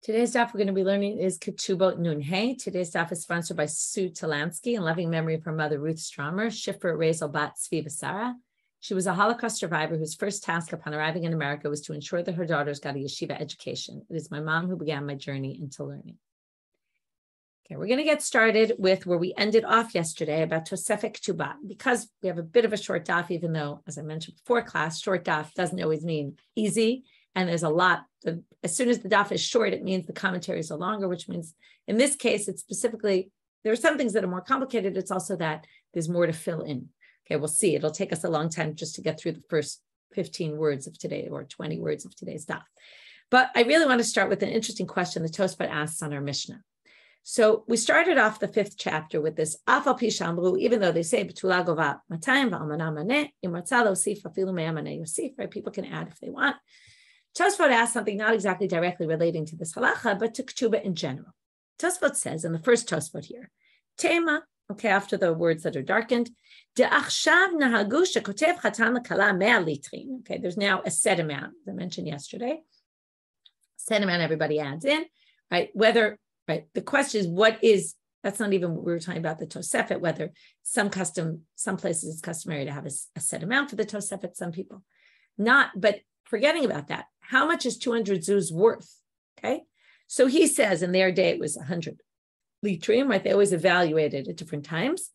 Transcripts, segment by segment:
Today's daf we're going to be learning is Ketubot Nun Hey. Today's daf is sponsored by Sue Talansky in loving memory of her mother, Ruth Stromer, Shifra Rezel Bat Tzvi Basara. She was a Holocaust survivor whose first task upon arriving in America was to ensure that her daughters got a yeshiva education. It is my mom who began my journey into learning. Okay, we're going to get started with where we ended off yesterday about Tosefet Ketubot. Because we have a bit of a short daf, even though, as I mentioned before class, short daf doesn't always mean easy. And there's a lot. As soon as the daf is short, it means the commentaries are longer, which means in this case, it's specifically, there are some things that are more complicated. It's also that there's more to fill in. Okay, we'll see. It'll take us a long time just to get through the first 15 words of today or 20 words of today's daf. But I really want to start with an interesting question the Tosfot asks on our Mishnah. So we started off the 5th chapter with this, Afal Pi Shamru, even though they say, Betula Gova Matayim V'Almana Maneh, Imartzah Losif Afilu Mea Maneh Yosif, right? People can add if they want. Tosfot asks something not exactly directly relating to this halacha, but to ketuba in general. Tosfot says in the first Tosfot here, Tema, okay, after the words that are darkened, De'achshav nahagu shekotev chatan l'kala mea litrin. Okay, there's now a set amount, as I mentioned yesterday. Set amount everybody adds in, right? Whether, right, the question is what is, that's not even what we were talking about the Tosefet, whether some places it's customary to have a set amount for the Tosefet, some people not, but forgetting about that, how much is 200 zuz worth? Okay, so he says in their day it was 100 litrim, right? They always evaluated at different times.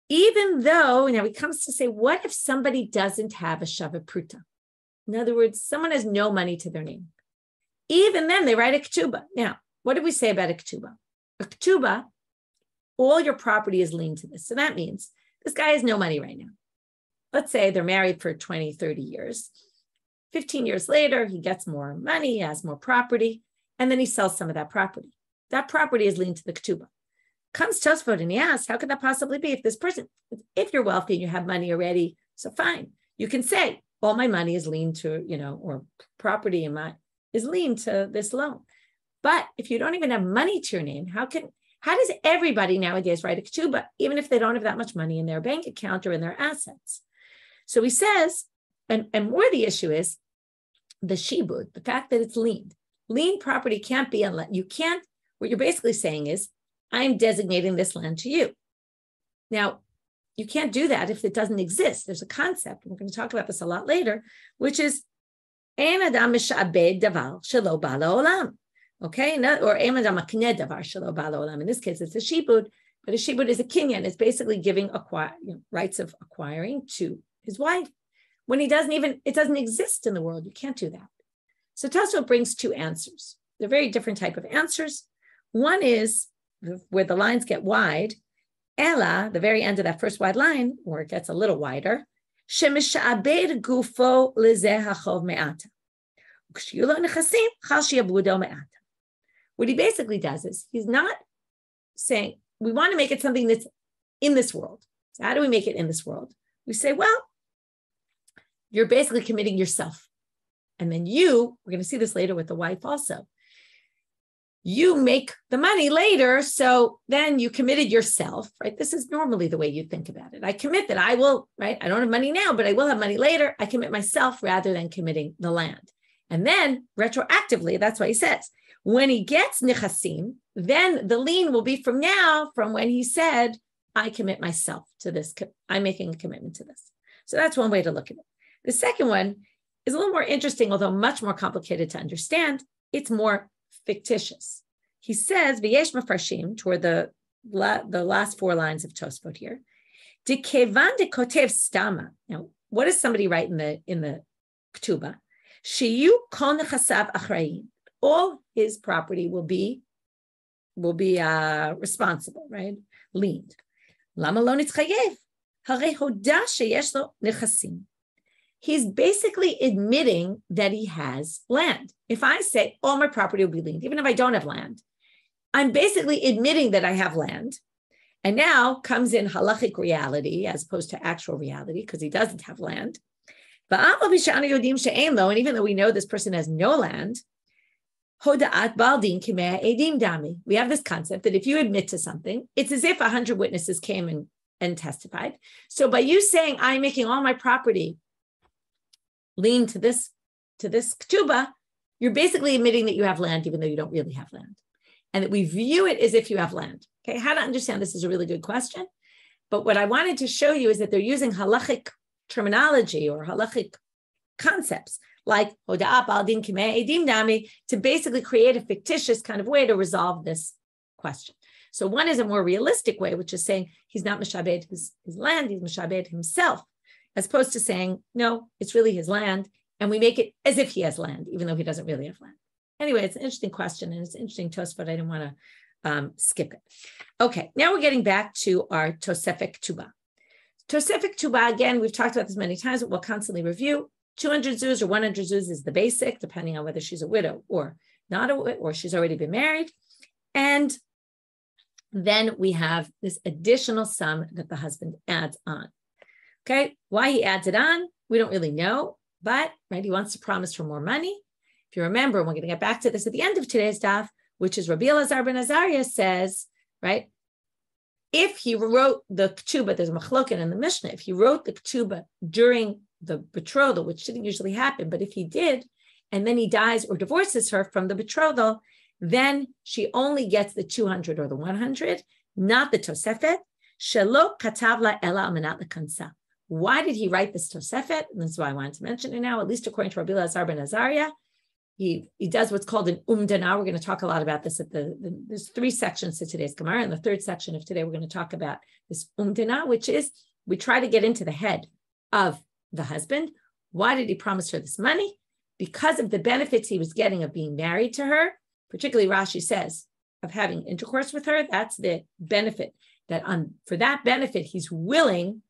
Even though, now he comes to say, what if somebody doesn't have a shava pruta? In other words, someone has no money to their name. Even then, they write a ketuba. Now, what did we say about a ketuba? A ketuba, all your property is liened to this. So that means this guy has no money right now. Let's say they're married for 20, 30 years. 15 years later, he gets more money, he has more property, and then he sells some of that property. That property is liened to the ketuba. Comes Tosfot and he asks, how could that possibly be? If this person, if you're wealthy and you have money already, so fine. You can say, all my money is liened to, or property is liened to this loan. But if you don't even have money to your name, how does everybody nowadays write a ketuba, even if they don't have that much money in their bank account or in their assets? So he says, and more the issue is, the shibud, the fact that it's liened. Liened property can't be unless you can't, what you're basically saying is, I'm designating this land to you. Now, you can't do that if it doesn't exist. There's a concept, we're going to talk about this a lot later, which is, Ein adam mishabed davar shelo ba la'olam. Okay, or Ein adam makneh davar shelo ba la'olam. In this case, it's a shibud, but a shibud is a kinyan. It's basically giving rights of acquiring to his wife. When it doesn't exist in the world, you can't do that. So Tosfot brings two answers. They're very different type of answers. One is where the lines get wide, Ella, the very end of that first wide line, or it gets a little wider, Shemishabed gufo lezeh hachov me'ata. What he basically does is, he's not saying, we want to make it something that's in this world. So how do we make it in this world? We say, well, you're basically committing yourself. And then we're going to see this later with the wife also. You make the money later, so then you committed yourself, right? This is normally the way you think about it. I commit that I will, right? I don't have money now, but I will have money later. I commit myself rather than committing the land. And then retroactively, that's what he says. When he gets nichasim, then the lien will be from when he said, I commit myself to this. I'm making a commitment to this. So that's one way to look at it. The second one is a little more interesting, although much more complicated to understand. It's more fictitious. He says, "V'yesh mafarshim," toward the last 4 lines of Tosfot here. Dekevan de kotev stama. Now, what does somebody write in the ketuba? Shiyu kol nechasav achrayim. All his property will be responsible, right? Liened. Lama lo nitzchayev? Harei hoda sheyesh lo nechasim. He's basically admitting that he has land. If I say all my property will be liened, even if I don't have land, I'm basically admitting that I have land. And now comes in halachic reality as opposed to actual reality because he doesn't have land. And even though we know this person has no land, we have this concept that if you admit to something, it's as if 100 witnesses came and testified. So by you saying, I'm making all my property lean to this ketuba, you're basically admitting that you have land, even though you don't really have land. And that we view it as if you have land. Okay, how to understand this is a really good question. But what I wanted to show you is that they're using halachic terminology or halachic concepts like hoda'at ba'al din kimei edim dami to basically create a fictitious kind of way to resolve this question. So one is a more realistic way, which is saying he's not mishabed his land, he's mishabed himself, as opposed to saying, no, it's really his land, and we make it as if he has land, even though he doesn't really have land. Anyway, it's an interesting question, and it's an interesting toast, but I didn't want to skip it. Okay, now we're getting back to our Tosefek Ketubah. Tosefek Ketubah, again, we've talked about this many times, but we'll constantly review. 200 zuz or 100 zuz is the basic, depending on whether she's a widow or not, or she's already been married. And then we have this additional sum that the husband adds on. Okay, why he adds it on, we don't really know, but right, he wants to promise for more money. If you remember, we're going to get back to this at the end of today's daf, which is Rabbi Elazar ben Azaria says, right, if he wrote the ketuba, there's a machloket in the Mishnah, if he wrote the ketuba during the betrothal, which didn't usually happen, but if he did, and then he dies or divorces her from the betrothal, then she only gets the 200 or the 100, not the tosefet. Shelo katav la ela almanat lekansa. Why did he write this tosefet? And this is why I wanted to mention it now, at least according to Rabbi Elazar ben Azaria. He does what's called an umdena. We're going to talk a lot about this there's 3 sections to today's Gemara. In the 3rd section of today, we're going to talk about this umdena, which is we try to get into the head of the husband. Why did he promise her this money? Because of the benefits he was getting of being married to her, particularly Rashi says of having intercourse with her. That's the benefit that for that benefit, he's willing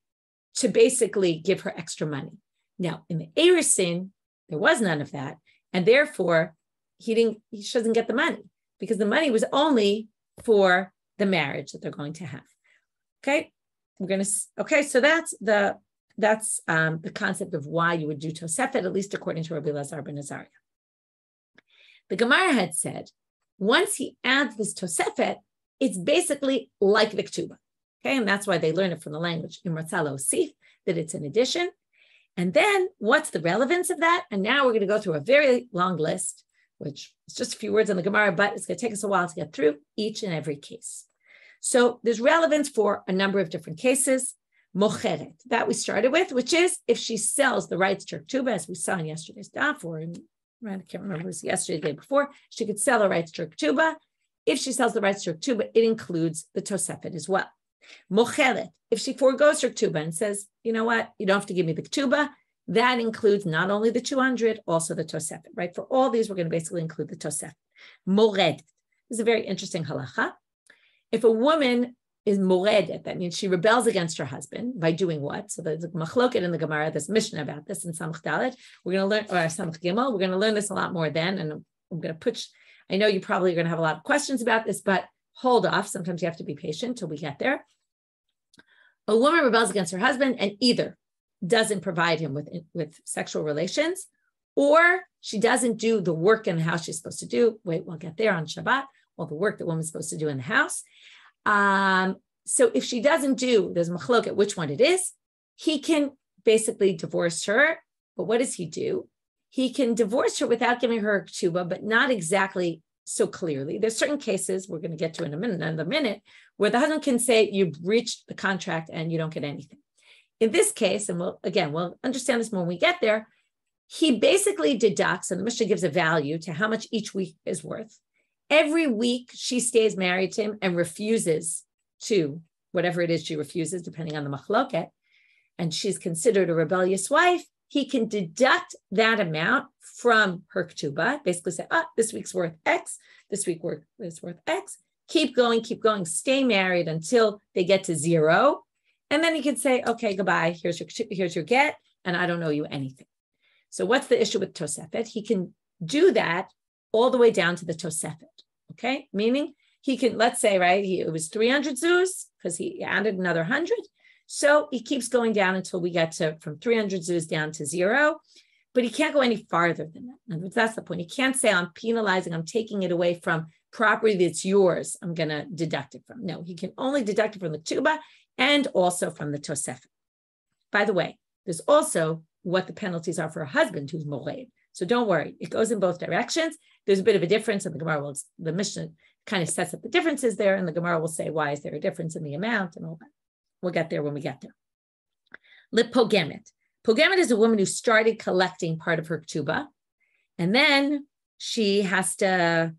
to basically give her extra money. Now, in the Erisin, there was none of that. And therefore, she doesn't get the money because the money was only for the marriage that they're going to have. Okay, so that's the concept of why you would do Tosefet, at least according to Rabbi Elazar ben Azaria. The Gemara had said, once he adds this Tosefet, it's basically like the Ketubah. Okay, and that's why they learn it from the language in Ratzalo Sif, that it's an addition. And then what's the relevance of that? And now we're going to go through a very long list, which is just a few words in the Gemara, but it's going to take us a while to get through each and every case. So there's relevance for a number of different cases. Mocheret, that we started with, which is if she sells the rights to her ketuba, as we saw in yesterday's daf, or I can't remember, it was yesterday, the day before, she could sell the rights to her ketuba. If she sells the rights to her ketuba, it includes the tosefet as well. Mocheret, if she forgoes her ketuba and says, you know what, you don't have to give me the ketuba, that includes not only the 200, also the tosefet, right? For all these, we're going to basically include the tosefet. Mored, this is a very interesting halacha. If a woman is moredet, that means she rebels against her husband by doing what? So there's a machloket in the Gemara, there's Mishna about this in Samach Dalet. We're going to learn, or Samach Gimel, we're going to learn this a lot more then, and I'm going to push, I know you probably are going to have a lot of questions about this, but hold off. Sometimes you have to be patient till we get there. A woman rebels against her husband and either doesn't provide him with sexual relations, or she doesn't do the work in the house she's supposed to do. Wait, we'll get there on Shabbat, all the work that woman's supposed to do in the house. So if she doesn't do, there's machloket which one it is, he can basically divorce her. But what does he do? He can divorce her without giving her a ketuba, but not exactly so clearly. There's certain cases we're going to get to in another minute, where the husband can say, you've breached the contract and you don't get anything. In this case, and we'll understand this more when we get there, he basically deducts, and the Mishnah gives a value to how much each week is worth. Every week she stays married to him and refuses to, whatever it is she refuses, depending on the machloket, and she's considered a rebellious wife, he can deduct that amount from her ketuba, basically say, this week's worth X, this week is worth X, keep going, stay married until they get to 0. And then he can say, okay, goodbye, here's your get, and I don't owe you anything. So what's the issue with Tosefet? He can do that all the way down to the Tosefet, okay? Meaning he can, let's say, right, it was 300 zuz, because he added another 100. So he keeps going down until we get to from 300 zuz down to 0, but he can't go any farther than that. In other words, that's the point. He can't say, I'm penalizing, I'm taking it away from property that's yours, I'm going to deduct it from. No, he can only deduct it from the ketuba and also from the tosefet. By the way, there's also what the penalties are for a husband who's mored. So don't worry, it goes in both directions. There's a bit of a difference, and the Mishnah kind of sets up the differences there, and the Gemara will say, why is there a difference in the amount and all that? We'll get there when we get there. Lipogemet. Pogemet is a woman who started collecting part of her ketuba, and then she has to,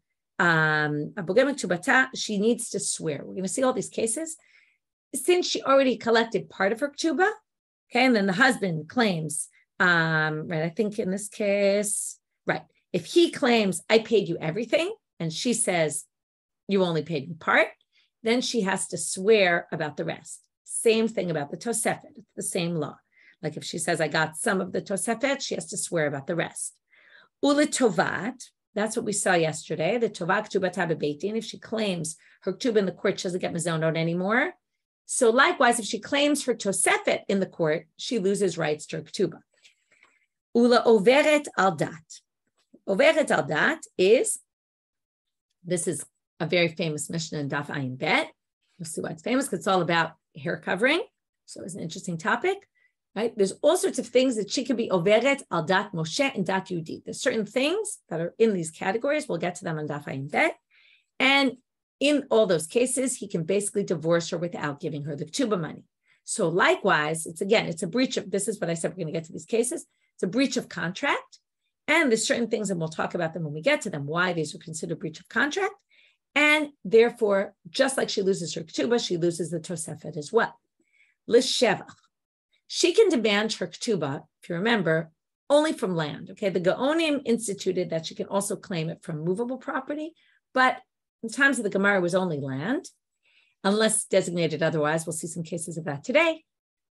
she needs to swear. We're going to see all these cases. Since she already collected part of her ketuba, okay, and then the husband claims, right, I think in this case, right, if he claims, I paid you everything, and she says, you only paid me part, then she has to swear about the rest. Same thing about the Tosefet. It's the same law. Like if she says, I got some of the Tosefet, she has to swear about the rest. Ule Tovat, that's what we saw yesterday. The Tovat Ketubata Bebeitin, if she claims her ketuba in the court, she doesn't get mazonot out anymore. So likewise, if she claims her Tosefet in the court, she loses rights to her ketuba. Ula Overet al Dat. Overet al Dat is, this is a very famous Mishnah in Daf Ayin Bet. You'll see why it's famous, because it's all about hair covering. So it's an interesting topic, right? There's all sorts of things that she could be Overet al Dat Moshe and Dat Yudi. There's certain things that are in these categories. We'll get to them on Daf Ayin Bet. And in all those cases, he can basically divorce her without giving her the ketuba money. So likewise, it's a breach of, this is what I said, we're going to get to these cases. It's a breach of contract. And there's certain things, and we'll talk about them when we get to them, why these are considered breach of contract. And therefore, just like she loses her ketuba, she loses the Tosefet as well. L'shevach. She can demand her ketuba, if you remember, only from land. Okay, the Gaonim instituted that she can also claim it from movable property, but in times of the Gemara, it was only land, unless designated otherwise. We'll see some cases of that today.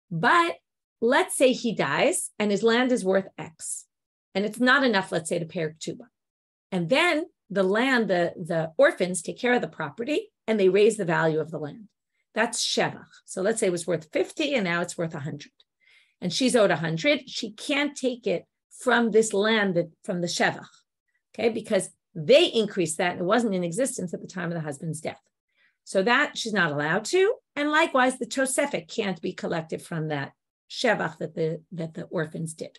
But let's say he dies and his land is worth X, and it's not enough, let's say, to pay her ketuba. And then the land, the orphans take care of the property and they raise the value of the land. That's shevach. So let's say it was worth 50 and now it's worth 100. And she's owed 100. She can't take it from this land, from the shevach, okay? Because they increased that and it wasn't in existence at the time of the husband's death. So that she's not allowed to. And likewise, the Tosefet can't be collected from that shevach that the orphans did.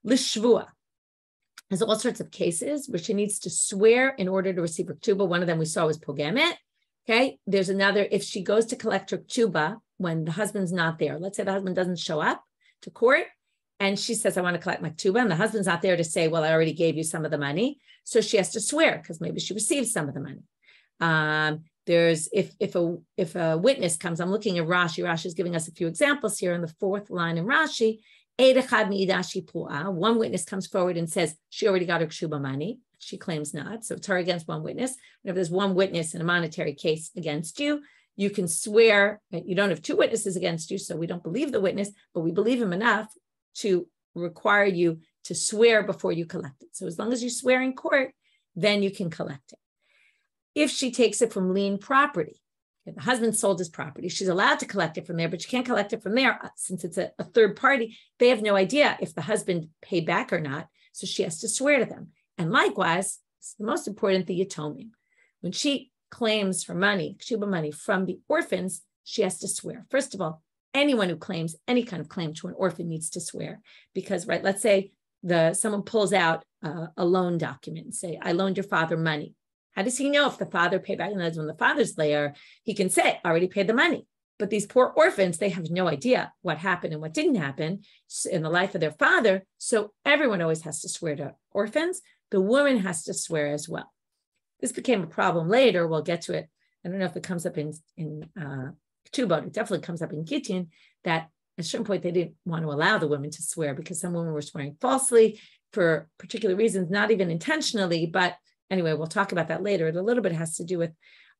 L'shvua. There's all sorts of cases where she needs to swear in order to receive her ketuba. One of them we saw was pogemet. Okay, there's another, if she goes to collect her ketuba when the husband's not there. Let's say the husband doesn't show up to court and she says, I want to collect my ketuba, and the husband's not there to say, well, I already gave you some of the money. So she has to swear because maybe she received some of the money. There's, if a witness comes, I'm looking at Rashi. Rashi is giving us a few examples here in the fourth line in Rashi. One witness comes forward and says she already got her ketuba money. She claims not. So it's her against one witness. Whenever there's one witness in a monetary case against you, you can swear. You don't have two witnesses against you, so we don't believe the witness, but we believe him enough to require you to swear before you collect it. So as long as you swear in court, then you can collect it. If she takes it from lien property, if the husband sold his property, she's allowed to collect it from there, but she can't collect it from there since it's a third party. They have no idea if the husband paid back or not, so she has to swear to them. And likewise, it's the most important, the yatomim. When she claims her money, ketuba money from the orphans, she has to swear. First of all, anyone who claims any kind of claim to an orphan needs to swear, because, right, let's say someone pulls out a loan document and say, I loaned your father money. How does he know if the father paid back? And when the father's there, he can say, I already paid the money. But these poor orphans, they have no idea what happened and what didn't happen in the life of their father. So everyone always has to swear to orphans. The woman has to swear as well. This became a problem later. We'll get to it. I don't know if it comes up in Ketubot. It definitely comes up in Gittin, that at a certain point they didn't want to allow the women to swear because some women were swearing falsely for particular reasons, not even intentionally, but anyway, we'll talk about that later. It a little bit has to do with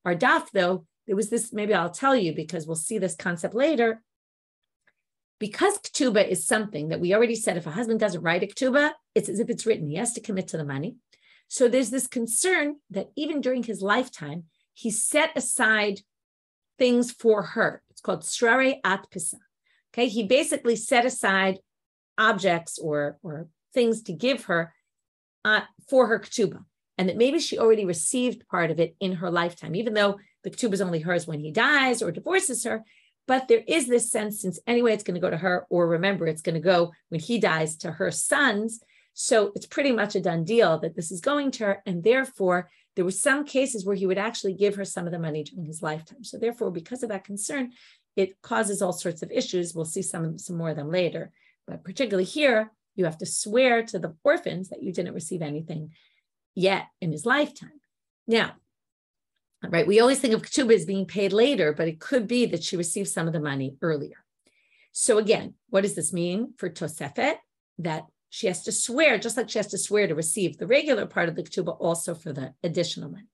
our daf, though. There was this, maybe I'll tell you because we'll see this concept later. Because ketuba is something that we already said, if a husband doesn't write a ketuba, it's as if it's written. He has to commit to the money. So there's this concern that even during his lifetime, he set aside things for her. It's called shrare at pisa. Okay, he basically set aside objects or things to give her for her ketuba. And that maybe she already received part of it in her lifetime, even though the ketuba is only hers when he dies or divorces her. But there is this sense, since anyway it's going to go to her, or remember, it's going to go when he dies to her sons. So it's pretty much a done deal that this is going to her. And therefore, there were some cases where he would actually give her some of the money during his lifetime. So therefore, because of that concern, it causes all sorts of issues. We'll see some more of them later. But particularly here, you have to swear to the orphans that you didn't receive anything yet in his lifetime. Now, right, we always think of ketuba as being paid later, but it could be that she received some of the money earlier. So again, what does this mean for Tosefet? That she has to swear, just like she has to swear to receive the regular part of the ketuba, also for the additional money.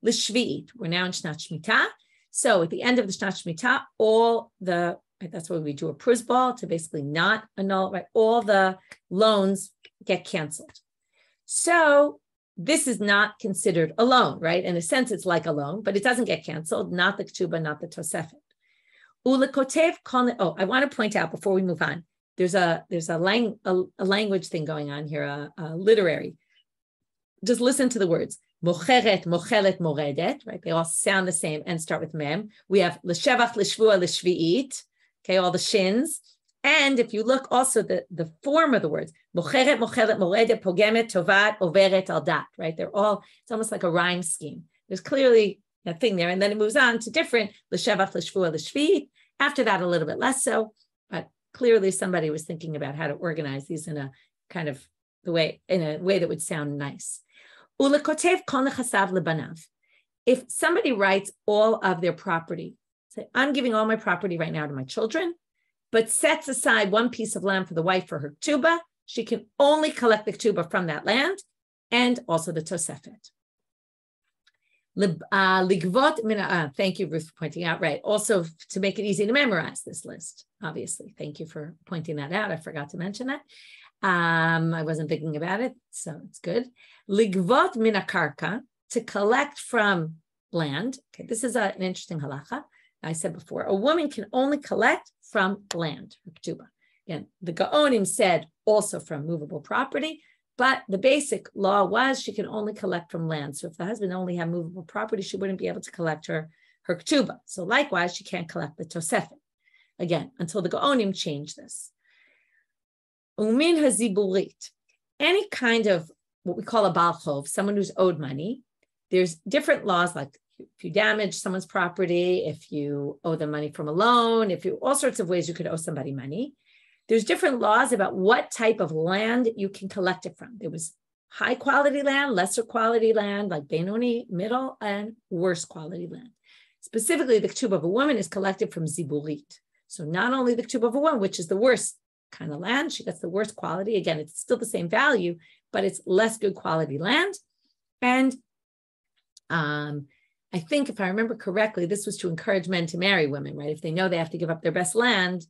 L'shvi'it, we're now in Shnat Shemitah. So at the end of the Shnat Shemitah, that's why we do a prusbal to basically not annul, right? All the loans get canceled. So this is not considered a loan, right? In a sense, it's like a loan, but it doesn't get canceled, not the ketuba, not the Tosefet. I want to point out before we move on, there's a language thing going on here, a literary. Just listen to the words. Mocheret, mochelet, moredet, right? They all sound the same and start with mem. We have l'shevach, l'shvua, l'shvi'it, okay, all the shins. And if you look also the form of the words, mocheret, mochelet, moredet, pogemet, tovat, overet, aldat, right? It's almost like a rhyme scheme. There's clearly a thing there. And then it moves on to different l'shevach, l'shvua, l'shvi'it. After that, a little bit less so, but clearly somebody was thinking about how to organize these in a kind of way that would sound nice. If somebody writes all of their property, say, I'm giving all my property right now to my children, but sets aside one piece of land for the wife for her ketuba, she can only collect the ketuba from that land and also the Tosefet. Thank you, Ruth, for pointing out, right? Also, to make it easy to memorize this list, obviously. Thank you for pointing that out. I forgot to mention that. I wasn't thinking about it, so it's good. Ligvot mina karka, to collect from land. Okay, this is an interesting halacha. I said before, a woman can only collect from land, her ketuba. Again, the Gaonim said also from movable property, but the basic law was she can only collect from land. So if the husband only had movable property, she wouldn't be able to collect her ketuba. So likewise, she can't collect the Tosefet. Again, until the Gaonim changed this. Umin haziburit, any kind of what we call a bal chov, someone who's owed money. There's different laws, like if you damage someone's property, if you owe them money from a loan, all sorts of ways you could owe somebody money. There's different laws about what type of land you can collect it from. There was high quality land, lesser quality land, like Benoni, middle, and worse quality land. Specifically, the ketuba of a woman is collected from ziburit. So not only the ketuba of a woman, which is the worst kind of land, she gets the worst quality. Again, it's still the same value, but it's less good quality land. And I think if I remember correctly, this was to encourage men to marry women, right? If they know they have to give up their best land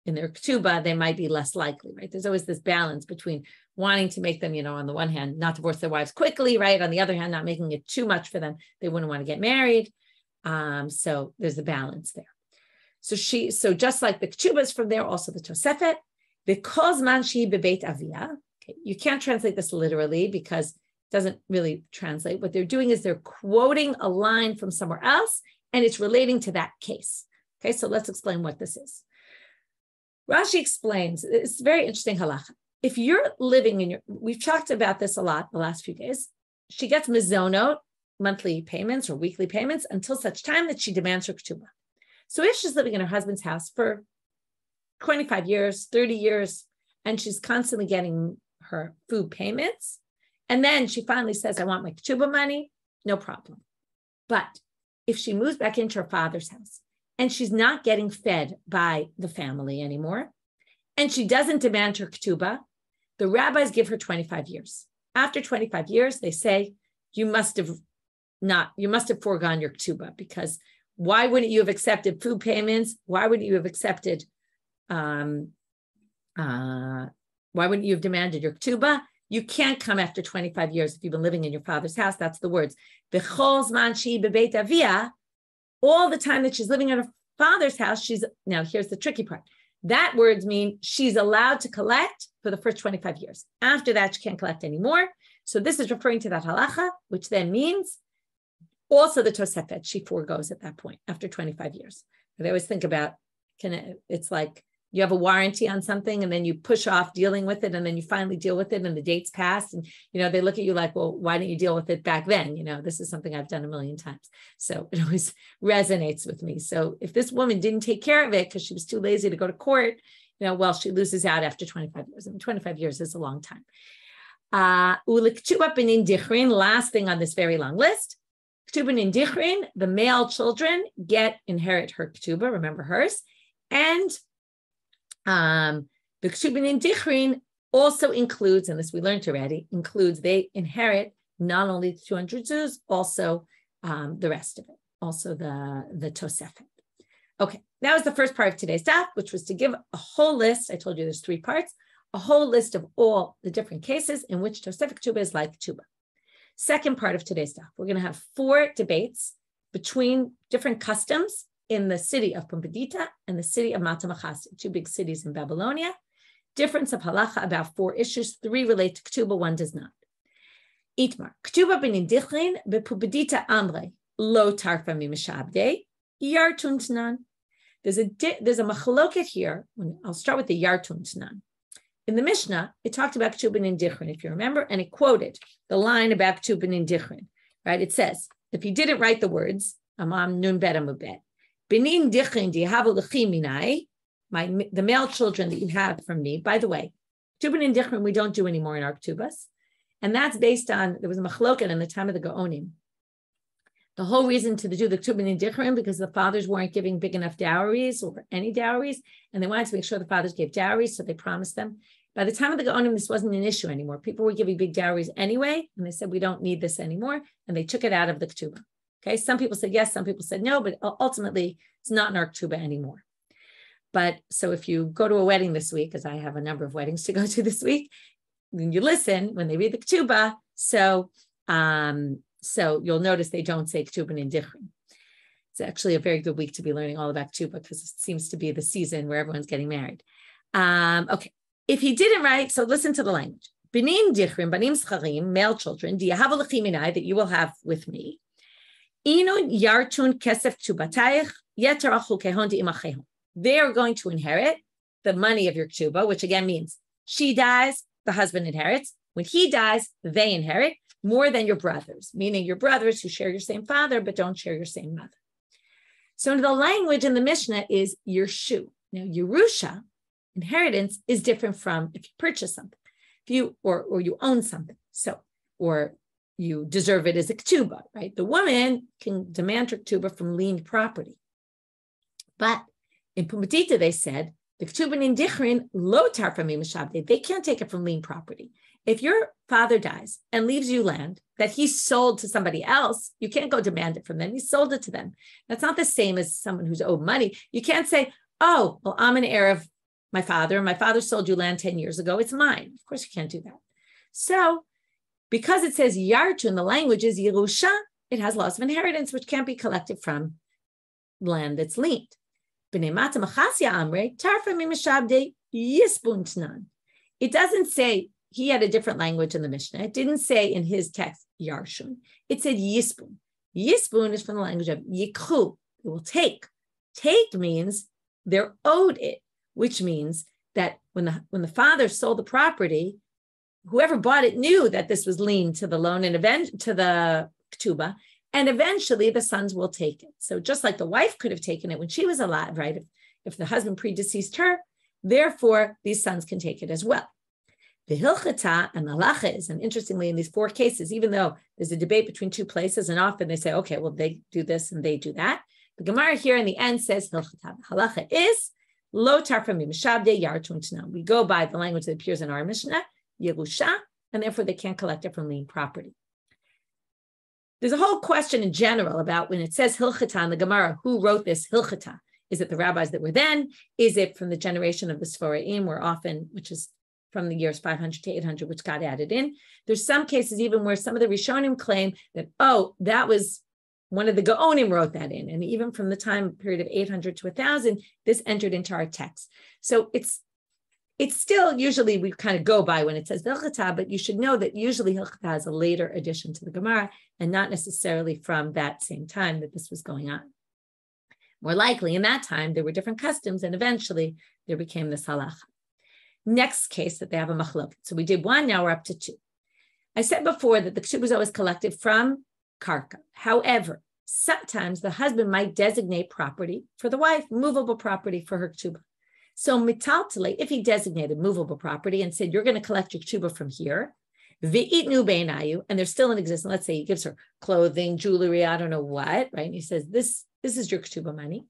in their ketuba, they might be less likely, right? There's always this balance between wanting to make them, on the one hand, not divorce their wives quickly, right? On the other hand, not making it too much for them. They wouldn't want to get married. So there's a balance there. So just like the ketubas from there, also the Tosefet, because manshi bebeit avia. Okay, you can't translate this literally because it doesn't really translate. What they're doing is they're quoting a line from somewhere else, and it's relating to that case. Okay, so let's explain what this is. Rashi explains, it's very interesting halacha. If you're living we've talked about this a lot the last few days, she gets mizonot, monthly payments or weekly payments, until such time that she demands her ketuba. So if she's living in her husband's house for 25 years, 30 years, and she's constantly getting her food payments, and then she finally says, I want my ketuba money, no problem. But if she moves back into her father's house and she's not getting fed by the family anymore, and she doesn't demand her ketuba, the rabbis give her 25 years. After 25 years, they say, you must have foregone your ketuba, because why wouldn't you have accepted food payments? Why wouldn't you have accepted, why wouldn't you have demanded your ketuba? You can't come after 25 years if you've been living in your father's house. That's the words. B'chol zman shehi bebeit avia, all the time that she's living in her father's house, now here's the tricky part. That words mean she's allowed to collect for the first 25 years. After that, she can't collect anymore. So this is referring to that halacha, which then means also the Tosefet, she forgoes at that point after 25 years. But I always think about, it's like you have a warranty on something and then you push off dealing with it and then you finally deal with it and the date's passed and, they look at you like, well, why didn't you deal with it back then? This is something I've done a million times. So it always resonates with me. So if this woman didn't take care of it because she was too lazy to go to court, well, she loses out after 25 years. 25 years is a long time. Last thing on this very long list, the male children inherit her ketuba, remember hers, and the Ketubot Dichrin also includes, and this we learned already, they inherit not only the 200 zuz, also the rest of it, also the Tosefet. Okay, that was the first part of today's daf, which was to give a whole list. I told you there's 3 parts, a whole list of all the different cases in which Tosefet ketuba is like ketuba. Second part of today's daf, we're going to have 4 debates between different customs in the city of Pumbedita and the city of Mata Mechasia, 2 big cities in Babylonia. Difference of halacha about 4 issues. 3 relate to ketuba, 1 does not. Itmar, ketuba b'nindichrin b'Pumbedita amre lo tarfa mimishabde yartun tnan. There's a machloket here. I'll start with the yartun tnan. In the Mishnah, it talked about ketuba b'nindichrin, if you remember, and it quoted the line about ketuba b'nindichrin. Right? It says, if you didn't write the words, amam nun bet amubet, Benin dichrin dihavu lechiminai, the male children that you have from me. By the way, ketubah and dichrin we don't do anymore in our ketubas, and that's based on there was a machloket in the time of the Gaonim. The whole reason to do the ketubah and dichrin because the fathers weren't giving big enough dowries or any dowries, and they wanted to make sure the fathers gave dowries, so they promised them. By the time of the Gaonim, this wasn't an issue anymore. People were giving big dowries anyway, and they said we don't need this anymore, and they took it out of the ketubah. Okay, some people said yes, some people said no, but ultimately it's not in our ketuba anymore. But so if you go to a wedding this week, because I have a number of weddings to go to this week, then you listen when they read the ketuba. So you'll notice they don't say ketuba and dichrin. It's actually a very good week to be learning all about ketuba because it seems to be the season where everyone's getting married. Okay, if he didn't write, so listen to the language. Benin dichrin, banim scharim, male children, diyahavu lechiminai, that you will have with me. They are going to inherit the money of your ketuba, which again means she dies, the husband inherits. When he dies, they inherit more than your brothers, meaning your brothers who share your same father but don't share your same mother. So the language in the Mishnah is Yershu. Now, Yerusha, inheritance, is different from if you purchase something, if you or you own something. So, or you deserve it as a ketuba, right? The woman can demand her ketuba from liened property. But in Pumbedita, they said, the ketuba in dichrin lo tarfa mimishabde, they can't take it from liened property. If your father dies and leaves you land that he sold to somebody else, you can't go demand it from them. He sold it to them. That's not the same as someone who's owed money. You can't say, oh, well, I'm an heir of my father. My father sold you land 10 years ago. It's mine. Of course, you can't do that. So, because it says yartu in the language is Yerusha, it has laws of inheritance, which can't be collected from land that's liened. B'nei Mata Mechasia amre tarfa mimishabde yispun tnan. It doesn't say, he had a different language in the Mishnah. It didn't say in his text, yarshun. It said yispun. Yispun is from the language of yikhu. It will take. Take means they're owed it, which means that when the father sold the property, whoever bought it knew that this was liened to the loan and to the ketuba, and eventually the sons will take it. So just like the wife could have taken it when she was alive, right? If the husband predeceased her, therefore these sons can take it as well. The hilchata and the halacha is, and interestingly in these 4 cases, even though there's a debate between 2 places, and often they say, okay, well they do this and they do that. The Gemara here in the end says hilchata. Halacha is lo tarfa mimishabde yartun tnan. We go by the language that appears in our Mishnah, Yerusha, and therefore they can't collect it from liened property. There's a whole question in general about when it says hilchata in the Gemara, who wrote this hilchata? Is it the rabbis that were then? Is it from the generation of the Sforaim, where often, which is from the years 500 to 800, which got added in? There's some cases even where some of the Rishonim claim that, oh, that was one of the Gaonim wrote that in. And even from the time period of 800 to 1000, this entered into our text. So it's still usually we kind of go by when it says hilchata, but you should know that usually hilchata is a later addition to the Gemara and not necessarily from that same time that this was going on. More likely, in that time, there were different customs, and eventually there became this halacha. Next case that they have a machloket. So we did one, now we're up to two. I said before that the ketuba is always collected from karka. However, sometimes the husband might designate property for the wife, movable property for her ketuba. So mitaltale, if he designated movable property and said, you're going to collect your ketuba from here, v'itnu beinayu, and they're still in existence. Let's say he gives her clothing, jewelry, I don't know what, right? And he says, this is your ketuba money.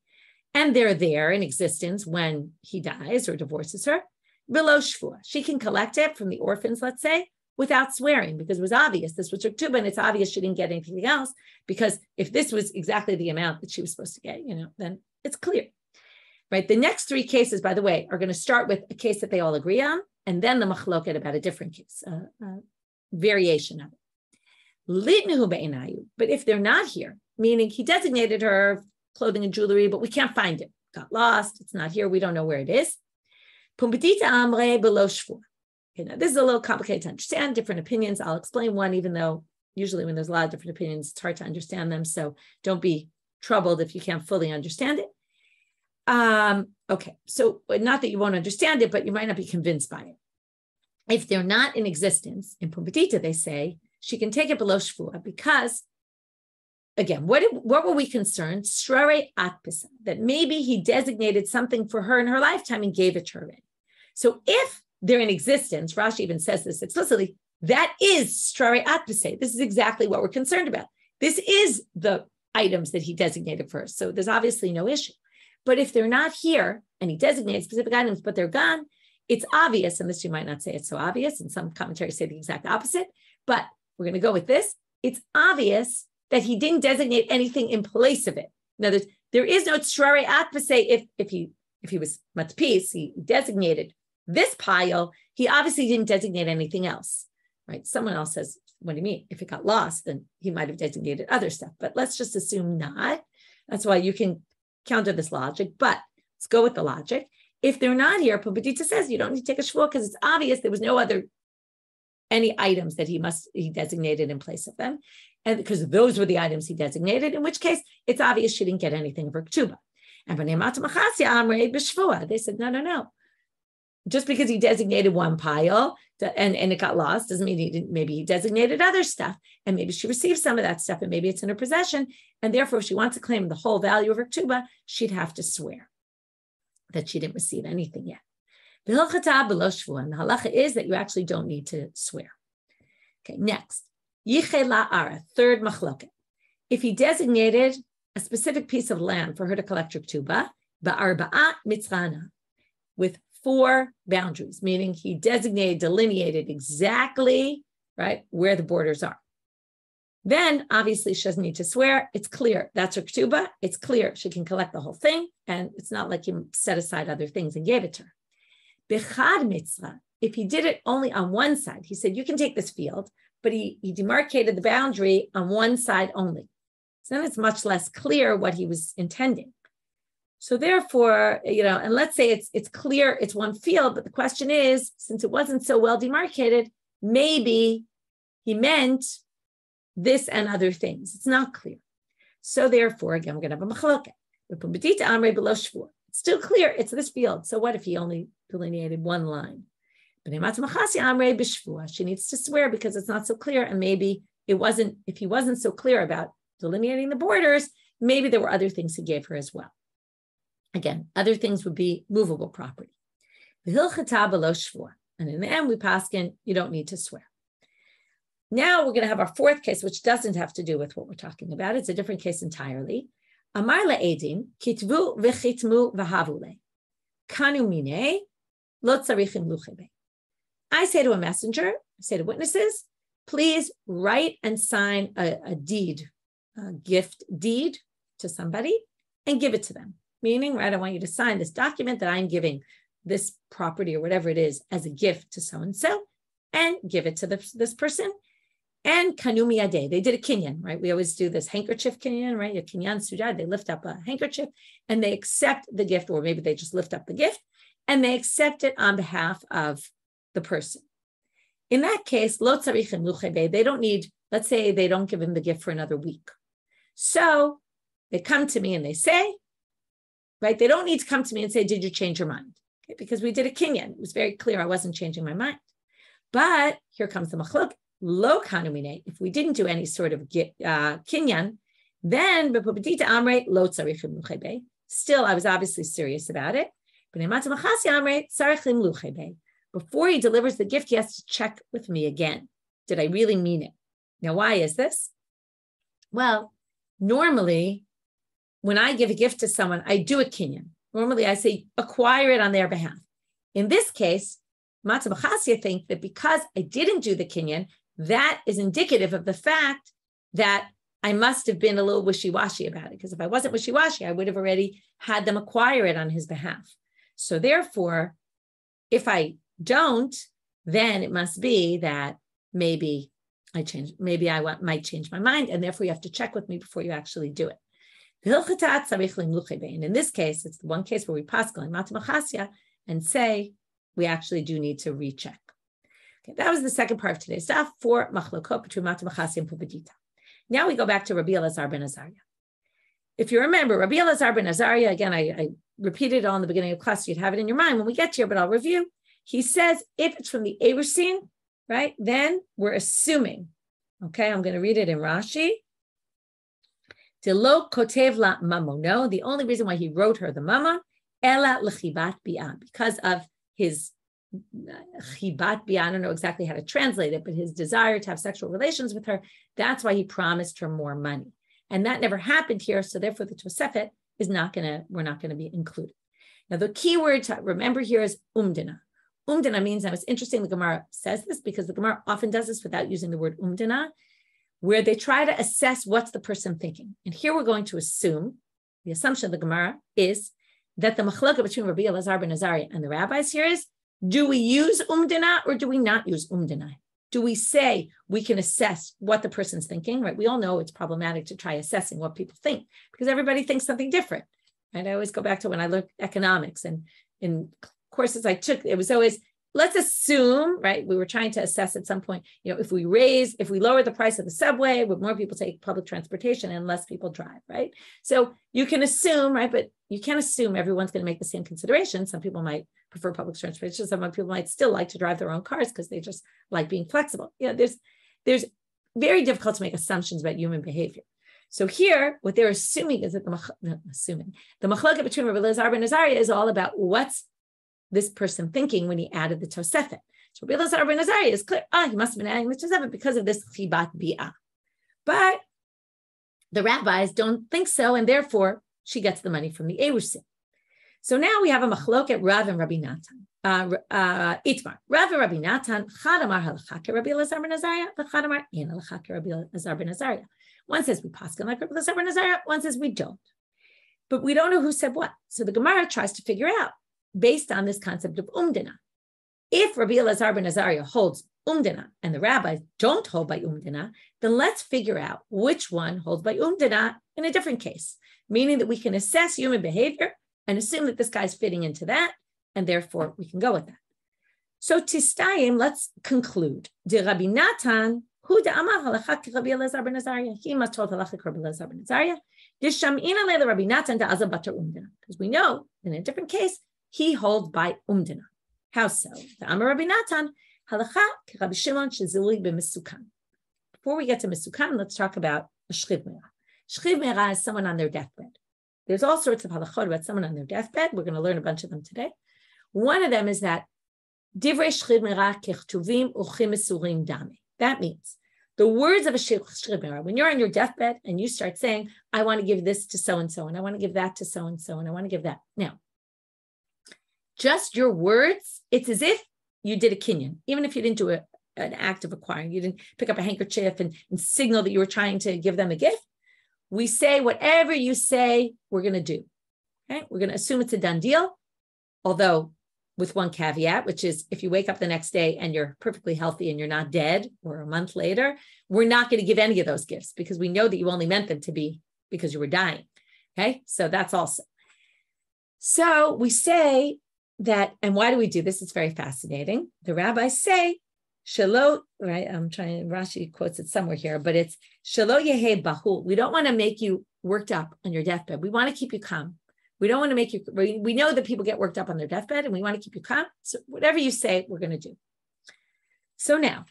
And they're there in existence when he dies or divorces her. Below shvua, she can collect it from the orphans, let's say, without swearing, because it was obvious this was her ketuba, and it's obvious she didn't get anything else, because if this was exactly the amount that she was supposed to get, then it's clear, right? The next three cases, by the way, are going to start with a case that they all agree on, and then the machloket about a different case, variation of it. But if they're not here, meaning he designated her clothing and jewelry, but we can't find it, got lost, it's not here, we don't know where it is. Pumbedita and below shvua. Okay, now this is a little complicated to understand, different opinions. I'll explain one, even though usually when there's a lot of different opinions, it's hard to understand them. So don't be troubled if you can't fully understand it. Okay, so not that you won't understand it, but you might not be convinced by it. If they're not in existence, in Pumbedita, they say, she can take it below shvua because, again, what were we concerned? Shrare atpisa, that maybe he designated something for her in her lifetime and gave it to her. So if they're in existence, Rashi even says this explicitly, that is shrare atpisa. This is exactly what we're concerned about. This is the items that he designated first. So there's obviously no issue. But if they're not here and he designates specific items, but they're gone, it's obvious, and this you might not say it's so obvious, and some commentaries say the exact opposite, but we're going to go with this. It's obvious that he didn't designate anything in place of it. In other words, there is no shrare atpisa if he was matpis, he designated this pile, he obviously didn't designate anything else, right? Someone else says, what do you mean? If it got lost, then he might have designated other stuff, but let's just assume not. That's why you can counter this logic, but let's go with the logic. If they're not here, Pumbedita says you don't need to take a shvua because it's obvious there was no any items that he designated in place of them, and because those were the items he designated, in which case it's obvious she didn't get anything of her ketuba. And Rav and Mata Mechasia, they said, no. Just because he designated one pile and it got lost doesn't mean he didn't. Maybe he designated other stuff, and maybe she received some of that stuff, and maybe it's in her possession. And therefore, if she wants to claim the whole value of her ketuba, she'd have to swear that she didn't receive anything yet. The halacha is that you actually don't need to swear. Okay, next, third machloket. If he designated a specific piece of land for her to collect her ketuba, ba'arba'at mitzrana, with 4 boundaries, meaning he delineated exactly, right, where the borders are. Then obviously she doesn't need to swear. It's clear. That's her ketuba. It's clear. She can collect the whole thing. And it's not like he set aside other things and gave it to her. Bechad mitzvah, if he did it only on one side, he said, you can take this field, but he demarcated the boundary on one side only. So then it's much less clear what he was intending. So therefore, and let's say it's clear, it's one field, but the question is, since it wasn't so well demarcated, maybe he meant this and other things. It's not clear. So therefore, again, we're going to have a machloket. It's still clear, it's this field. So what if he only delineated one line? She needs to swear because it's not so clear, and maybe if he wasn't so clear about delineating the borders, maybe there were other things he gave her as well. Again, other things would be movable property. And in the end, we paskin, you don't need to swear. Now we're going to have our fourth case, which doesn't have to do with what we're talking about. It's a different case entirely. Amar le'edim, kitvu v'chitmu v'havule. Kanu mine, lo tzarichim luchebe. I say to a messenger, I say to witnesses, please write and sign a deed, a gift deed to somebody and give it to them. Meaning, right, I want you to sign this document that I'm giving this property or whatever it is as a gift to so-and-so and give it to this person. And kanumi ade, they did a kinyan, right? We always do this handkerchief kinyan, right? A kinyan sujad, they lift up a handkerchief and they accept the gift, or maybe they just lift up the gift and they accept it on behalf of the person. In that case, lo tzarichim luchebe, they don't need, let's say they don't give him the gift for another week. So they come to me and they say, right? They don't need to come to me and say, did you change your mind? Okay, because we did a kinyan. It was very clear I wasn't changing my mind. But here comes the machlok. Lo kanumine. If we didn't do any sort of kinyan, then Pumbedita amre lo tzarichim luchebe. Still, I was obviously serious about it. But in Mata Mechasia amre tzarichim luchebe. Before he delivers the gift, he has to check with me again. Did I really mean it? Now, why is this? Well, normally, when I give a gift to someone, I do a kinyan. Normally, I say acquire it on their behalf. In this case, Mata Mechasia think that because I didn't do the kinyan, that is indicative of the fact that I must have been a little wishy-washy about it. Because if I wasn't wishy-washy, I would have already had them acquire it on his behalf. So therefore, if I don't, then it must be that maybe I might change my mind, and therefore you have to check with me before you actually do it. And in this case, it's the one case where we pascal in Mata Mechasia and say we actually do need to recheck. Okay, that was the second part of today's stuff for machlokot between Mata Mechasia and Pumbedita. Now we go back to Rabbi Elazar ben Azaria. If you remember, Rabbi Elazar ben Azaria, again, I repeated it all in the beginning of class, so you'd have it in your mind when we get here, but I'll review. He says if it's from the Erusin, right, then we're assuming, okay, I'm going to read it in Rashi. Delo kotev la mamono, the only reason why he wrote her the mama, ela lechibat bi'ah, because of his chibat bi'ah, I don't know exactly how to translate it, but his desire to have sexual relations with her, that's why he promised her more money. And that never happened here, so therefore the Tosefet is we're not going to be included. Now the key word to remember here is umdena. Umdena means, now it's interesting the Gemara says this because the Gemara often does this without using the word umdena, where they try to assess what's the person thinking. And here we're going to assume, the assumption of the Gemara is that the machlokah between Rabbi Elazar ben Azaria and the rabbis here is, do we use umdena or do we not use umdena? Do we say we can assess what the person's thinking, right? We all know it's problematic to try assessing what people think because everybody thinks something different. And I always go back to when I learned economics and in courses I took, it was always, let's assume, right? We were trying to assess at some point, if we lower the price of the subway, would more people take public transportation and less people drive, right? So you can assume, right? But you can't assume everyone's going to make the same consideration. Some people might prefer public transportation. Some people might still like to drive their own cars because they just like being flexible. There's very difficult to make assumptions about human behavior. So here, what they're assuming is that the machlokah between Rabbi Elazar ben Azaria is all about what's this person thinking when he added the Tosefet. So Rabbi Elazar ben Azaria is clear, he must have been adding the Tosefet because of this chibat bi'ah. But the rabbis don't think so, and therefore she gets the money from the Erusin. So now we have a machlok at Rav and Rabbi Natan. Itmar. Rav and Rabbi Natan, chadamar halacha ke Rabbi Elazar ben Azaria, v'chadamar in halacha ke Rabbi Elazar ben Azaria. One says we paskin like Rabbi Elazar ben Azaria, one says we don't. But we don't know who said what. So the Gemara tries to figure out, based on this concept of umdena. If Rabbi Elazar ben Azaria holds umdena and the rabbis don't hold by umdena, then let's figure out which one holds by umdena in a different case, meaning that we can assess human behavior and assume that this guy's fitting into that, and therefore we can go with that. So tistayim, let's conclude. De Rabbi Natan, hu de amar halacha ke Rabbi Elazar ben Azaria. He must hold halacha ke Rabbi Elazar ben Azaria. De sham'ina le Rabbi Natan da aza batar umdena. Because we know, in a different case, he holds by umdena. How so? The Amar Rabbi Natan, halacha ke Rabbi Shimon shezilui b'mesukan. Before we get to mesukan, let's talk about a shchiv me'ah. Shchiv me'ah is someone on their deathbed. There's all sorts of halachot about someone on their deathbed. We're going to learn a bunch of them today. One of them is that divrei shchiv me'ah kechtuvim uchim mesurim dami. That means the words of a shchiv me'ah, when you're on your deathbed and you start saying, I want to give this to so-and-so, and I want to give that to so-and-so, and I want to give that. Now, just your words, it's as if you did a kinyan, even if you didn't do an act of acquiring, you didn't pick up a handkerchief and signal that you were trying to give them a gift. We say whatever you say, we're going to do. Okay? We're going to assume it's a done deal, although with one caveat, which is if you wake up the next day and you're perfectly healthy and you're not dead, or a month later, we're not going to give any of those gifts because we know that you only meant them to be because you were dying. Okay? So that's also. So we say that, and why do we do this? It's very fascinating. The rabbis say, Shelo, right? I'm trying, Rashi quotes it somewhere here, but it's Shelo yehe bahul. We don't want to make you worked up on your deathbed. We want to keep you calm. We don't want to make you, we know that people get worked up on their deathbed and we want to keep you calm. So whatever you say, we're going to do. So now,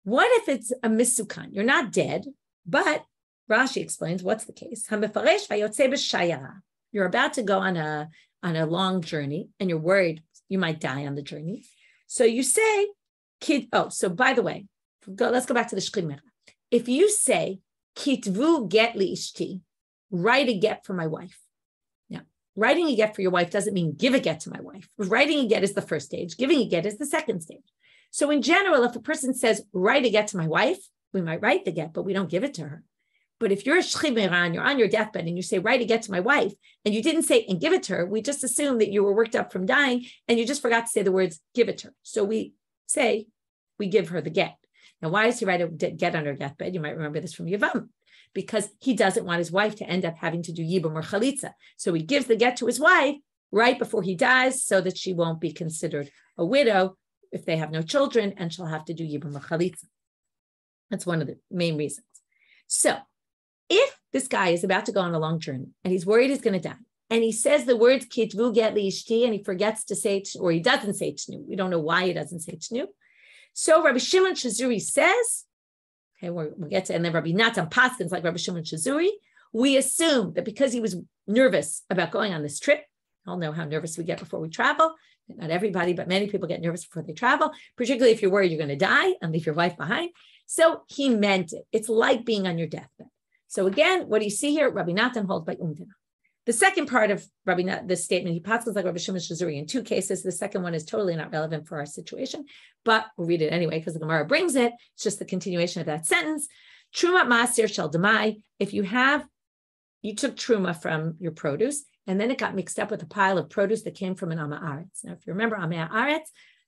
what if it's a misukan? You're not dead, but Rashi explains what's the case. You're about to go on a long journey and you're worried you might die on the journey. So you say, so by the way, let's go back to the shchimera. If you say, kitvu get li ishti, write a get for my wife. Now, writing a get for your wife doesn't mean give a get to my wife. Writing a get is the first stage. Giving a get is the second stage. So in general, if a person says, write a get to my wife, we might write the get, but we don't give it to her. But if you're a shchimera and you're on your deathbed and you say, write a get to my wife, and you didn't say and give it to her, we just assume that you were worked up from dying and you just forgot to say the words, give it to her. So we say, we give her the get. Now, why does he write a get on her deathbed? You might remember this from Yavam, because he doesn't want his wife to end up having to do yibum or chalitza. So he gives the get to his wife right before he dies so that she won't be considered a widow if they have no children and she'll have to do yibum or chalitza. That's one of the main reasons. So if this guy is about to go on a long journey and he's worried he's going to die, and he says the words kitvu get li ishti, and he forgets to say it, or he doesn't say tnu. We don't know why he doesn't say tnu. So Rabbi Shimon Shazuri says, okay, we'll get to, and then Rabbi Natan paskins like Rabbi Shimon Shazuri. We assume that because he was nervous about going on this trip, all know how nervous we get before we travel. Not everybody, but many people get nervous before they travel, particularly if you're worried you're going to die and leave your wife behind. So he meant it. It's like being on your deathbed. So again, what do you see here? Rabbi Natan holds by umdena. The second part of Rabbi Natan, this statement, he passes like Rabbi Shimon Shazuri in two cases. The second one is totally not relevant for our situation, but we'll read it anyway because the Gemara brings it. It's just the continuation of that sentence. Truma ma'asir shel demai. If you took truma from your produce and then it got mixed up with a pile of produce that came from an Am Haaretz. Now, if you remember Am Haaretz,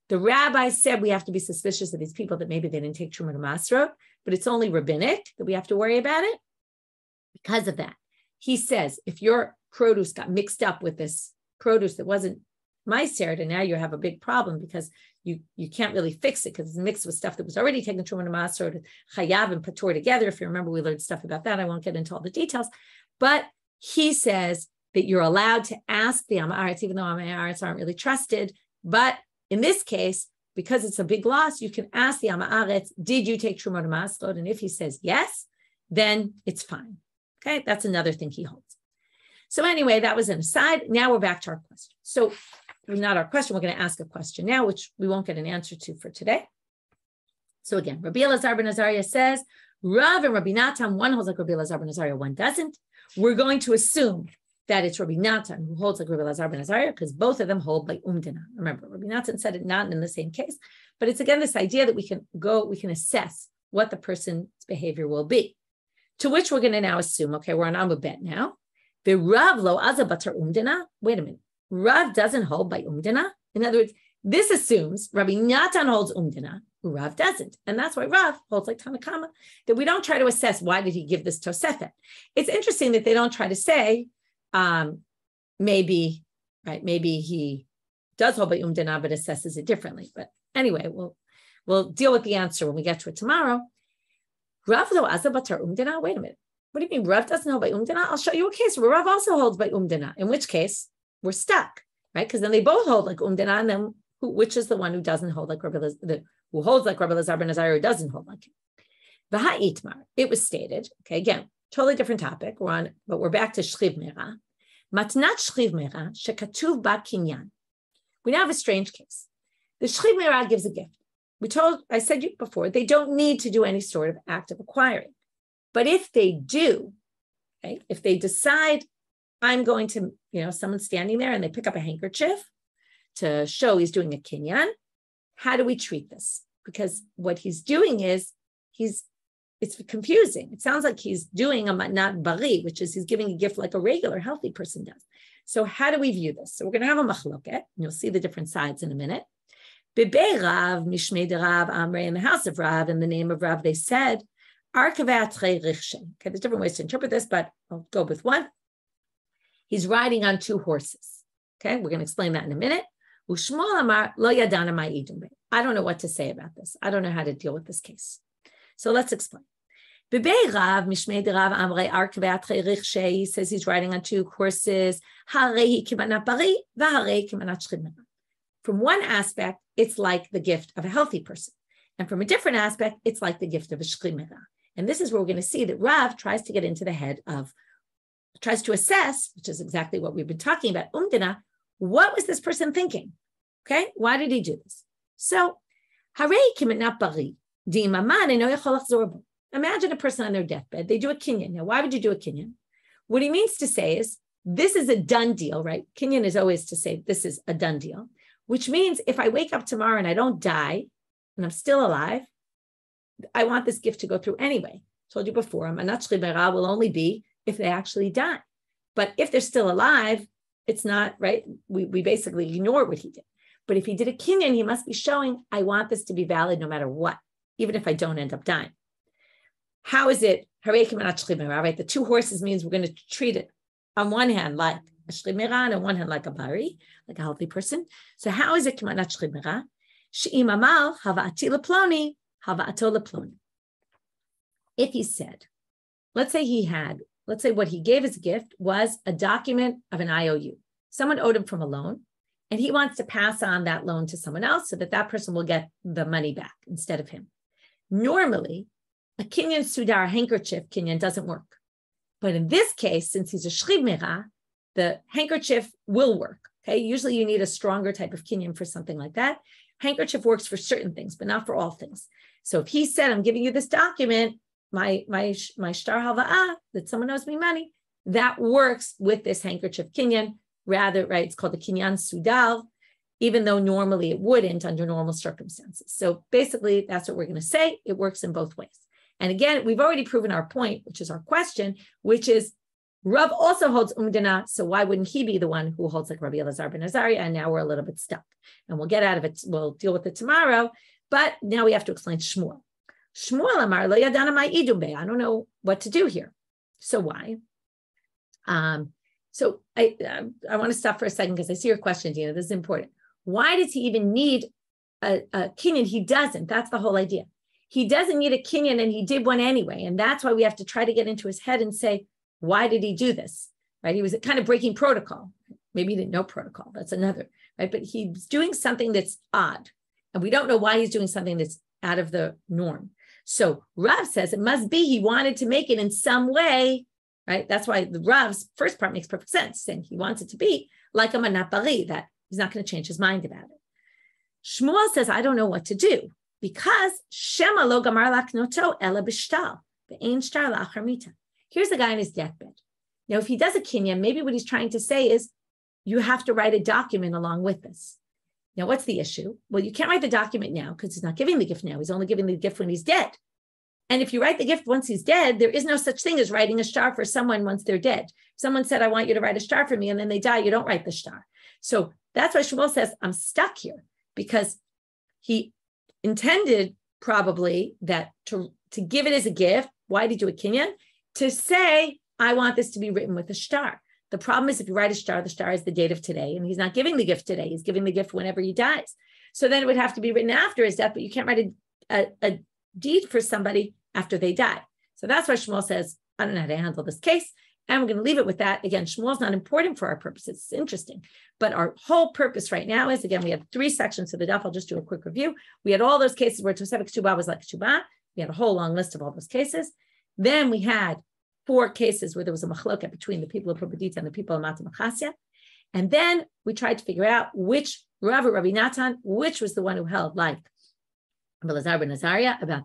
the rabbi said we have to be suspicious of these people that maybe they didn't take truma to masrot, but it's only rabbinic that we have to worry about it because of that. He says, if your produce got mixed up with this produce that wasn't meisered, and now you have a big problem because you can't really fix it because it's mixed with stuff that was already taken truma to masrot, chayav and patur together. If you remember, we learned stuff about that. I won't get into all the details, but he says that you're allowed to ask the Am Haaretz, even though Am Haaretz aren't really trusted. But in this case, because it's a big loss, you can ask the Am Haaretz, did you take truma to masrot? And if he says yes, then it's fine. Okay, that's another thing he holds. So anyway, that was an aside. Now we're back to our question. So not our question, we're going to ask a question now, which we won't get an answer to for today. So again, Rabbi Elazar ben Azaria says, Rav and Rabbi Natan, one holds like Rabbi Elazar ben Azaria, one doesn't. We're going to assume that it's Rabbi Natan who holds like Rabbi Elazar ben Azaria because both of them hold by umdena. Remember, Rabbi Natan said it not in the same case, but it's again this idea that we can assess what the person's behavior will be. To which we're going to now assume, okay, we're on Amud Bet now. The Rav lo azabatar umdena. Wait a minute. Rav doesn't hold by umdena. In other words, this assumes Rabbi Natan holds umdena, Rav doesn't. And that's why Rav holds like Tanakama, that we don't try to assess why did he give this Tosefet. It's interesting that they don't try to say, maybe he does hold by umdena, but assesses it differently. But anyway, we'll deal with the answer when we get to it tomorrow. Rav lo azabatar umdena. Wait a minute. What do you mean Rav doesn't hold by umdena? I'll show you a case where Rav also holds by umdena, in which case we're stuck, right? Because then they both hold like umdena, and then which is the one who doesn't hold like Rabbi Elazar, who holds like Rabbi Elazar ben Azaria, who doesn't hold like him. V'ha'itmar. It was stated. Okay, again, totally different topic. But we're back to shchiv mera. Matnat shchiv mera shekatuv ba kinyan. We now have a strange case. The shchiv mera gives a gift. I said before, they don't need to do any sort of act of acquiring. But if they do, okay, if they decide, I'm going to, someone's standing there and they pick up a handkerchief to show he's doing a kinyan, how do we treat this? Because what he's doing is, it's confusing. It sounds like he's doing a matnat bari, which is he's giving a gift like a regular healthy person does. So how do we view this? So we're going to have a machloket, and you'll see the different sides in a minute. Bebe Rav, Mishna and Rabbi Elazar, in the house of Rav, in the name of Rav, they said, okay, there's different ways to interpret this, but I'll go with one. He's riding on two horses. Okay, we're going to explain that in a minute. I don't know what to say about this. I don't know how to deal with this case. So let's explain. He says he's riding on two horses. From one aspect, it's like the gift of a healthy person. And from a different aspect, it's like the gift of a shchimera. And this is where we're going to see that Rav tries to get into the head of, tries to assess, which is exactly what we've been talking about, umdena, what was this person thinking? Okay, why did he do this? So, imagine a person on their deathbed, they do a kinyan. Now, why would you do a kinyan? What he means to say is, this is a done deal, right? Kinyan is always to say, this is a done deal, which means if I wake up tomorrow and I don't die, and I'm still alive, I want this gift to go through anyway. I told you before, manat shchimera will only be if they actually die. But if they're still alive, it's not, right? We basically ignore what he did. But if he did a kinyan, he must be showing, I want this to be valid no matter what, even if I don't end up dying. How is it? Right? The two horses means we're going to treat it on one hand like a shchimera and on one hand like a bari, like a healthy person. So how is it k'manat shchimera? She'im amal hava'ati leploni hava'ato leploni. If he said, let's say what he gave as a gift was a document of an IOU. Someone owed him from a loan, and he wants to pass on that loan to someone else so that that person will get the money back instead of him. Normally, a kinyan sudar handkerchief kinyan doesn't work. But in this case, since he's a shchimera, the handkerchief will work. Okay, usually you need a stronger type of kinyan for something like that. Handkerchief works for certain things, but not for all things. So if he said, I'm giving you this document, my shtar halva'ah, that someone owes me money, that works with this handkerchief kinyan. Rather, right, it's called the kinyan sudal, even though normally it wouldn't under normal circumstances. So basically, that's what we're going to say. It works in both ways. And again, we've already proven our point, which is our question, which is Rav also holds umdena, so why wouldn't he be the one who holds like Rabbi Elazar ben Azaria? And now we're a little bit stuck. And we'll get out of it. We'll deal with it tomorrow. But now we have to explain Shmuel. Shmuel amar lo yadana mai idum be. I don't know what to do here. So why? So I want to stop for a second because I see your question, Dina. This is important. Why does he even need a kinyan? He doesn't. That's the whole idea. He doesn't need a kinyan, and he did one anyway. And that's why we have to try to get into his head and say, why did he do this? Right? He was kind of breaking protocol. Maybe he didn't know protocol. That's another. Right? But he's doing something that's odd, and we don't know why he's doing something that's out of the norm. So Rav says it must be he wanted to make it in some way. Right? That's why the Rav's first part makes perfect sense, saying he wants it to be like a manat bari, that he's not going to change his mind about it. Shmuel says, I don't know what to do because Shema lo gamar laknoto ela b'shtal ve'ein shtar la'achar mita. Here's a guy on his deathbed. Now, if he does a kinyan, maybe what he's trying to say is you have to write a document along with this. Now, what's the issue? Well, you can't write the document now because he's not giving the gift now. He's only giving the gift when he's dead. And if you write the gift once he's dead, there is no such thing as writing a shtar for someone once they're dead. If someone said, I want you to write a shtar for me, and then they die, you don't write the shtar. So that's why Shmuel says, I'm stuck here, because he intended probably that to give it as a gift. Why did you do a kinyan? To say, I want this to be written with a shtar. The problem is if you write a shtar, the shtar is the date of today, and he's not giving the gift today. He's giving the gift whenever he dies. So then it would have to be written after his death, but you can't write a deed for somebody after they die. So that's why Shmuel says, I don't know how to handle this case. And we're going to leave it with that. Again, Shmuel's not important for our purposes. It's interesting. But our whole purpose right now is, again, we have 3 sections to the daf. I'll just do a quick review. We had all those cases where Tosefet Ketubah was like Ketubah. We had a whole long list of all those cases. Then we had 4 cases where there was a machloket between the people of Pumbedita and the people of Mata Mechasia. And then we tried to figure out which Rav and Rabbi Natan, which was the one who held like Rav Elazar ben Azaria about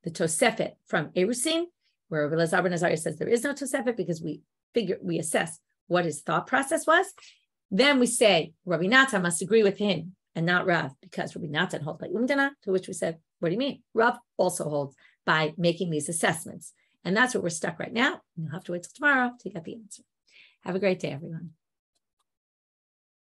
the Tosefet from Erusin, where Rav Elazar ben Azaria says there is no Tosefet because we assess what his thought process was. Then we say Rabbi Natan must agree with him and not Rav, because Rabbi Natan holds by umdena, to which we said, what do you mean? Rav also holds by making these assessments. And that's where we're stuck right now. You'll have to wait till tomorrow to get the answer. Have a great day, everyone.